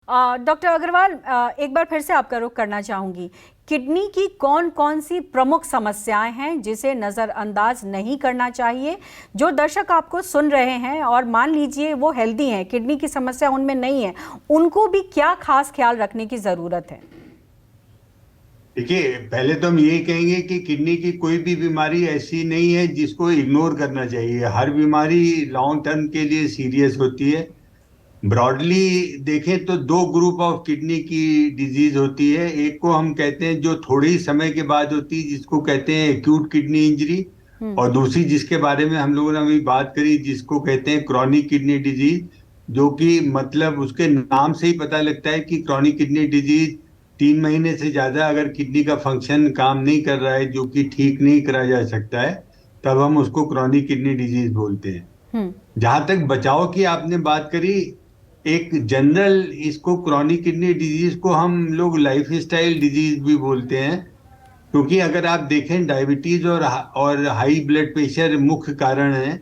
Doctor Agarwal, एक बार फिर से आपका रुख करना चाहूंगी। किडनी की कौन कौन सी प्रमुख समस्याएं हैं जिसे नज़रअंदाज नहीं करना चाहिए? जो दर्शक आपको सुन रहे हैं और मान लीजिए वो हेल्दी हैं, किडनी की समस्या उनमें नहीं है, उनको भी क्या खास ख्याल रखने की ज़रूरत है? देखिए, पहले तो हम यही कहेंगे कि किडनी की कोई भी बीमारी ऐसी नहीं है जिसको इग्नोर करना चाहिए। हर बीमारी लॉन्ग टर्म के लिए सीरियस होती है। ब्रॉडली देखें तो दो ग्रुप ऑफ किडनी की डिजीज होती है। एक को हम कहते हैं जो थोड़े ही समय के बाद होती है, जिसको कहते हैं एक्यूट किडनी इंजरी। हम्म। और दूसरी जिसके बारे में हम लोगों ने अभी बात करी, जिसको कहते हैं क्रॉनिक किडनी डिजीज, जो कि मतलब उसके नाम से ही पता लगता है कि क्रॉनिक किडनी डिजीज 3 महीने से ज्यादा अगर किडनी का फंक्शन काम नहीं कर रहा है, जो कि ठीक नहीं करा जा सकता है, तब हम उसको क्रॉनिक किडनी डिजीज बोलते हैं। हम्म। जहां तक बचाव की आपने बात करी, एक जनरल इसको क्रॉनिक किडनी डिजीज को हम लोग लाइफ स्टाइल डिजीज भी बोलते हैं। क्योंकि अगर आप देखें, डायबिटीज और हाई ब्लड प्रेशर मुख्य कारण है।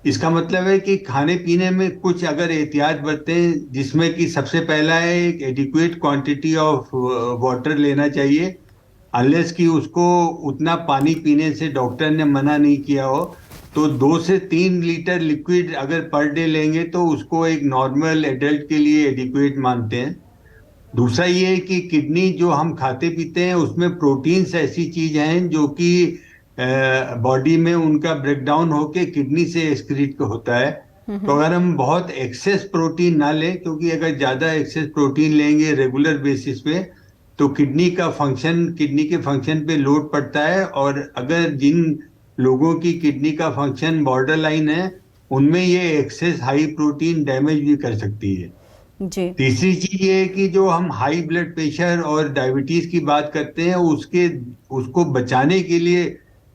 इसका मतलब है कि खाने पीने में कुछ अगर एहतियात बरतें, जिसमें कि सबसे पहला है एक एडिक्वेट क्वांटिटी ऑफ वाटर लेना चाहिए। अनलेस कि उसको उतना पानी पीने से डॉक्टर ने मना नहीं किया हो, तो 2 से 3 लीटर लिक्विड अगर पर डे लेंगे तो उसको एक नॉर्मल एडल्ट के लिए एडिक्वेट मानते हैं। दूसरा ये है कि किडनी जो हम खाते पीते हैं उसमें प्रोटीन्स ऐसी चीज हैं जो कि बॉडी में उनका ब्रेकडाउन होके किडनी से एक्सक्रीट होता है। तो हम्म। अगर हम बहुत एक्सेस प्रोटीन ना लें, क्योंकि अगर ज्यादा एक्सेस प्रोटीन लेंगे रेगुलर बेसिस पे तो किडनी के फंक्शन पे लोड पड़ता है। और अगर जिन लोगों की किडनी का फंक्शन बॉर्डर लाइन है, उनमें ये एक्सेस हाई प्रोटीन डैमेज भी कर सकती है। जी। तीसरी चीज ये है कि जो हम हाई ब्लड प्रेशर और डायबिटीज की बात करते हैं, उसके उसको बचाने के लिए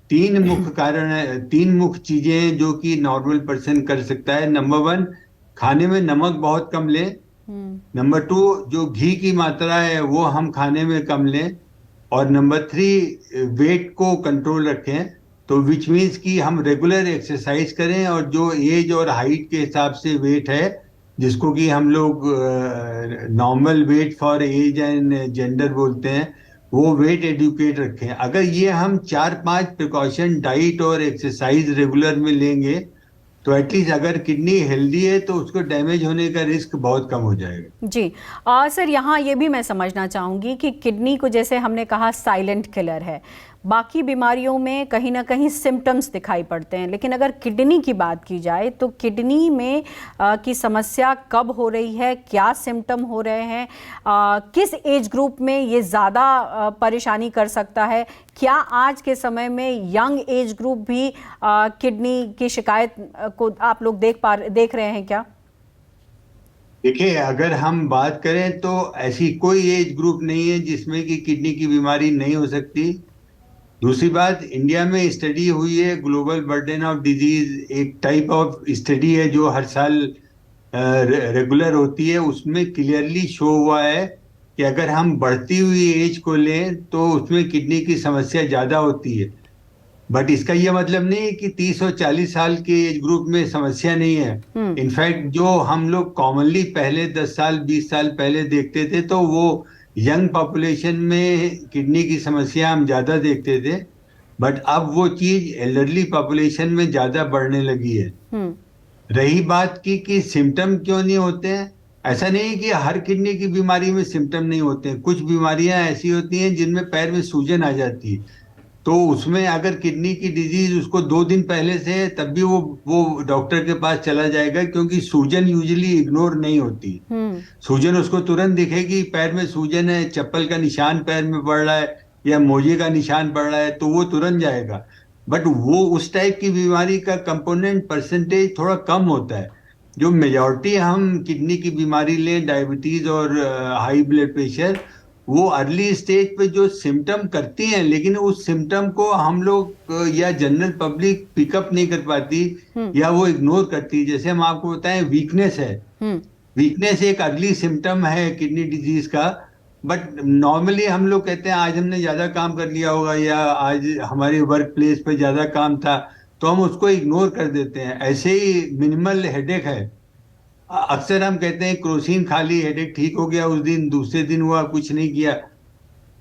3 मुख्य चीजें हैं जो कि नॉर्मल पर्सन कर सकता है। नंबर 1, खाने में नमक बहुत कम लें। हम्म। नंबर 2, जो घी की मात्रा है वो हम खाने में कम लें। और नंबर 3, वेट को कंट्रोल रखें। तो विच मीन्स कि हम रेगुलर एक्सरसाइज करें, और जो एज और हाइट के हिसाब से वेट है, जिसको कि हम लोग normal weight for age and gender बोलते हैं, वो वेट एडुकेट रखें। अगर ये हम 4-5 प्रिकॉशन डाइट और एक्सरसाइज रेगुलर में लेंगे, तो एटलीस्ट अगर किडनी हेल्दी है तो उसको डैमेज होने का रिस्क बहुत कम हो जाएगा। जी। सर, यहाँ ये भी मैं समझना चाहूँगी कि किडनी को जैसे हमने कहा साइलेंट किलर है, बाकी बीमारियों में कहीं ना कहीं सिम्टम्स दिखाई पड़ते हैं, लेकिन अगर किडनी की बात की जाए तो किडनी में की समस्या कब हो रही है, क्या सिम्टम हो रहे हैं, किस एज ग्रुप में ये ज़्यादा परेशानी कर सकता है? क्या आज के समय में यंग एज ग्रुप भी किडनी की शिकायत को आप लोग देख रहे हैं क्या? देखिए, अगर हम बात करें तो ऐसी कोई एज ग्रुप नहीं है जिसमें कि किडनी की बीमारी नहीं हो सकती। दूसरी बात, इंडिया में स्टडी हुई है ग्लोबल बर्डन ऑफ डिजीज, एक टाइप ऑफ स्टडी है जो हर साल रेगुलर होती है। उसमें क्लियरली शो हुआ है कि अगर हम बढ़ती हुई एज को लें तो उसमें किडनी की समस्या ज्यादा होती है। बट इसका यह मतलब नहीं है कि 30 और 40 साल के एज ग्रुप में समस्या नहीं है। हम्म। इनफैक्ट जो हम लोग कॉमनली पहले 10 साल 20 साल पहले देखते थे, तो वो यंग पॉपुलेशन में किडनी की समस्या हम ज्यादा देखते थे। बट अब वो चीज एल्डरली पॉपुलेशन में ज्यादा बढ़ने लगी है। हम्म। रही बात की कि सिम्टम क्यों नहीं होते हैं, ऐसा नहीं है कि हर किडनी की बीमारी में सिम्टम नहीं होते हैं। कुछ बीमारियां ऐसी होती हैं जिनमें पैर में सूजन आ जाती है, तो उसमें अगर किडनी की डिजीज उसको 2 दिन पहले से है, तब भी वो डॉक्टर के पास चला जाएगा, क्योंकि सूजन यूजुअली इग्नोर नहीं होती। हम्म। सूजन उसको तुरंत दिखेगी, पैर में सूजन है, चप्पल का निशान पैर में पड़ रहा है या मोजे का निशान पड़ रहा है, तो वो तुरंत जाएगा। बट वो उस टाइप की बीमारी का कंपोनेंट परसेंटेज थोड़ा कम होता है। जो मेजॉरिटी हम किडनी की बीमारी लें, डायबिटीज और हाई ब्लड प्रेशर, वो अर्ली स्टेज पे जो सिम्टम करती हैं, लेकिन उस सिम्टम को हम लोग या जनरल पब्लिक पिकअप नहीं कर पाती, हम्म। या वो इग्नोर करती है। जैसे हम आपको बताएं, वीकनेस है। हम्म। वीकनेस एक अर्ली सिम्टम है किडनी डिजीज का। बट नॉर्मली हम लोग कहते हैं आज हमने ज्यादा काम कर लिया होगा, या आज हमारे वर्क प्लेस पे ज्यादा काम था, तो हम उसको इग्नोर कर देते हैं। ऐसे ही मिनिमल हेडेक है, अक्सर हम कहते हैं क्रोसिन खा ली, हेडेक ठीक हो गया उस दिन, दूसरे दिन हुआ कुछ नहीं किया।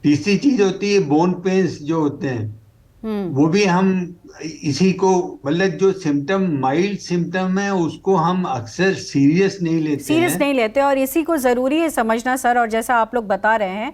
तीसरी चीज होती है बोन पेन्स जो होते हैं, हम्म। वो भी हम इसी को, मतलब जो सिम्टम माइल्ड सिम्टम है उसको हम अक्सर सीरियस नहीं लेते सीरियस हैं। नहीं लेते, और इसी को ज़रूरी है समझना सर। और जैसा आप लोग बता रहे हैं